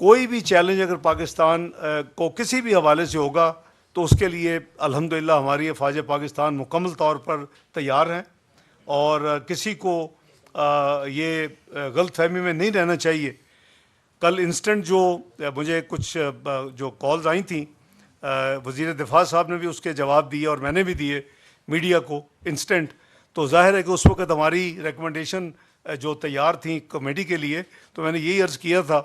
کوئی بھی چیلنج اگر پاکستان کو کسی بھی حوالے سے ہوگا تو اس کے لیے الحمدللہ ہماری افواج پاکستان مکمل طور پر تیار ہیں، اور کسی کو یہ غلط فہمی میں نہیں رہنا چاہیے۔ کل انسٹنٹ جو مجھے کچھ جو کالز آئی تھیں، وزیر دفاع صاحب نے بھی اس کے جواب دیے اور میں نے بھی دیے میڈیا کو انسٹنٹ، تو ظاہر ہے کہ اس وقت ہماری ریکمنڈیشن جو تیار تھیں کمیٹی کے لیے، تو میں نے یہی عرض کیا تھا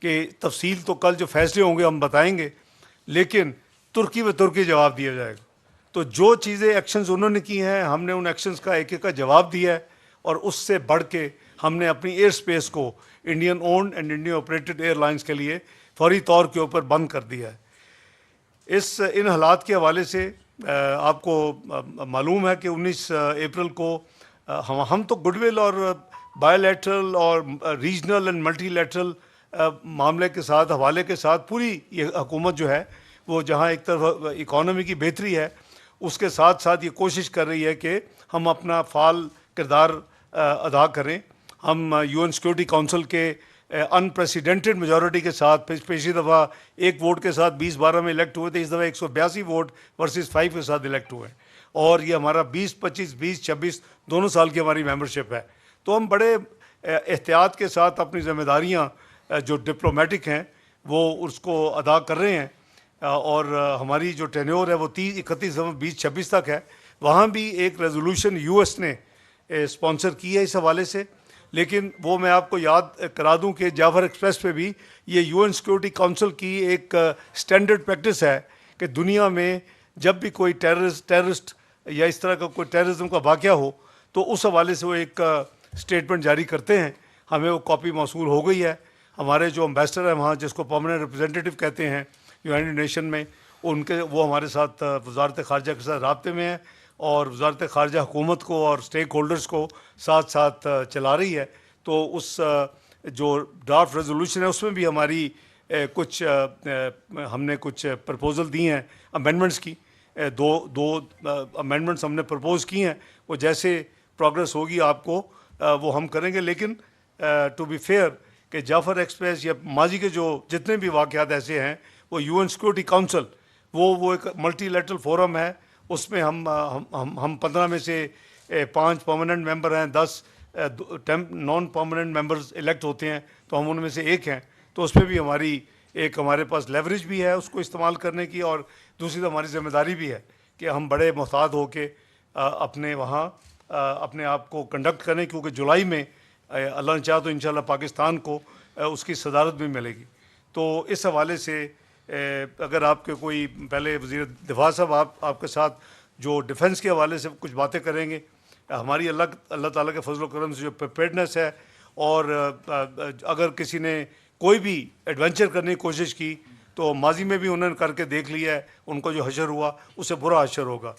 کہ تفصیل تو کل جو فیصلے ہوں گے ہم بتائیں گے، لیکن ترکی و ترکی جواب دیا جائے گا۔ تو جو چیزیں ایکشنز انہوں نے کی ہیں، ہم نے ان ایکشنز کا ایک ایک کا جواب دیا ہے، اور اس سے بڑھ کے ہم نے اپنی ایئر سپیس کو Indian owned and Indian operated airlines کے لیے فوری طور کے اوپر بند کر دیا ہے۔ ان حالات کے حوالے سے آپ کو معلوم ہے کہ 19 اپریل کو ہم تو گڈ ول اور بائے لیٹرل اور ریجنل اینڈ ملٹی لیٹرل معاملے کے ساتھ، حوالے کے ساتھ پوری یہ حکومت جو ہے وہ جہاں ایک طرف اکانومی کی بہتری ہے، اس کے ساتھ ساتھ یہ کوشش کر رہی ہے کہ ہم اپنا فعال کردار ادا کریں۔ ہم یو این سیکورٹی کونسل کے انپریسیڈنٹڈ میجورٹی کے ساتھ، پچھلی دفعہ ایک ووٹ کے ساتھ 20-12 میں الیکٹ ہوئے تھے، اس دفعہ 182 ووٹ ورسز 5 کے ساتھ الیکٹ ہوئے ہیں، اور یہ ہمارا 20-25 20-26 دونوں سال کی ہماری ممبرشپ ہے۔ تو ہم بڑے احتیاط کے ساتھ اپنی ذمہ داریاں جو ڈپلومیٹک ہیں وہ اس کو ادا کر رہے ہیں، اور ہماری جو ٹینیور ہے وہ 31 نومبر 2026 تک ہے۔ وہاں بھی ایک ریزولوشن یو ایس نے اسپانسر کی ہے اس حوالے سے، لیکن وہ میں آپ کو یاد کرا دوں کہ جعفر ایکسپریس پہ بھی یہ یو این سیکورٹی کونسل کی ایک سٹینڈرڈ پریکٹس ہے کہ دنیا میں جب بھی کوئی ٹیررسٹ یا اس طرح کا کوئی ٹیررزم کا واقعہ ہو تو اس حوالے سے وہ ایک اسٹیٹمنٹ جاری کرتے ہیں۔ ہمیں وہ کاپی موصول ہو گئی ہے۔ ہمارے جو امبیسڈر ہیں وہاں، جس کو پرماننٹ ریپرزینٹیٹو کہتے ہیں یونائٹڈ نیشن میں، وہ ہمارے ساتھ وزارت خارجہ کے ساتھ رابطے میں ہیں، اور وزارت خارجہ حکومت کو اور اسٹیک ہولڈرز کو ساتھ ساتھ چلا رہی ہے۔ تو اس جو ڈرافٹ ریزولوشن ہے اس میں بھی ہماری ہم نے کچھ پرپوزل دی ہیں امینڈمنٹس کی، دو امینڈمنٹس ہم نے پرپوز کی ہیں، وہ جیسے پروگرس ہوگی آپ کو وہ ہم کریں گے۔ لیکن ٹو بی فیئر کہ جعفر ایکسپریس یا ماضی کے جو جتنے بھی واقعات ایسے ہیں، وہ یو این سیکورٹی کونسل وہ ایک ملٹی لیٹرل فورم ہے، اس میں ہم 15 میں سے 5 پرماننٹ ممبر ہیں، 10 نان پرماننٹ ممبرز الیکٹ ہوتے ہیں، تو ہم ان میں سے ایک ہیں۔ تو اس میں بھی ہمارے پاس لیوریج بھی ہے اس کو استعمال کرنے کی، اور دوسری تو ہماری ذمہ داری بھی ہے کہ ہم بڑے محتاط ہو کے اپنے وہاں اپنے آپ کو کنڈکٹ کریں، کیونکہ جولائی میں اللہ نے چاہا تو انشاءاللہ پاکستان کو اس کی صدارت بھی ملے گی۔ تو اس حوالے سے اگر آپ کے کوئی پہلے وزیر دفاع صاحب آپ کے ساتھ جو ڈیفنس کے حوالے سے کچھ باتیں کریں گے، ہماری اللہ تعالیٰ کے فضل و کرم سے جو پریپیئرڈنس ہے، اور اگر کسی نے کوئی بھی ایڈونچر کرنے کی کوشش کی تو ماضی میں بھی انہوں نے کر کے دیکھ لیا ہے، ان کو جو حشر ہوا اس سے برا حشر ہوگا۔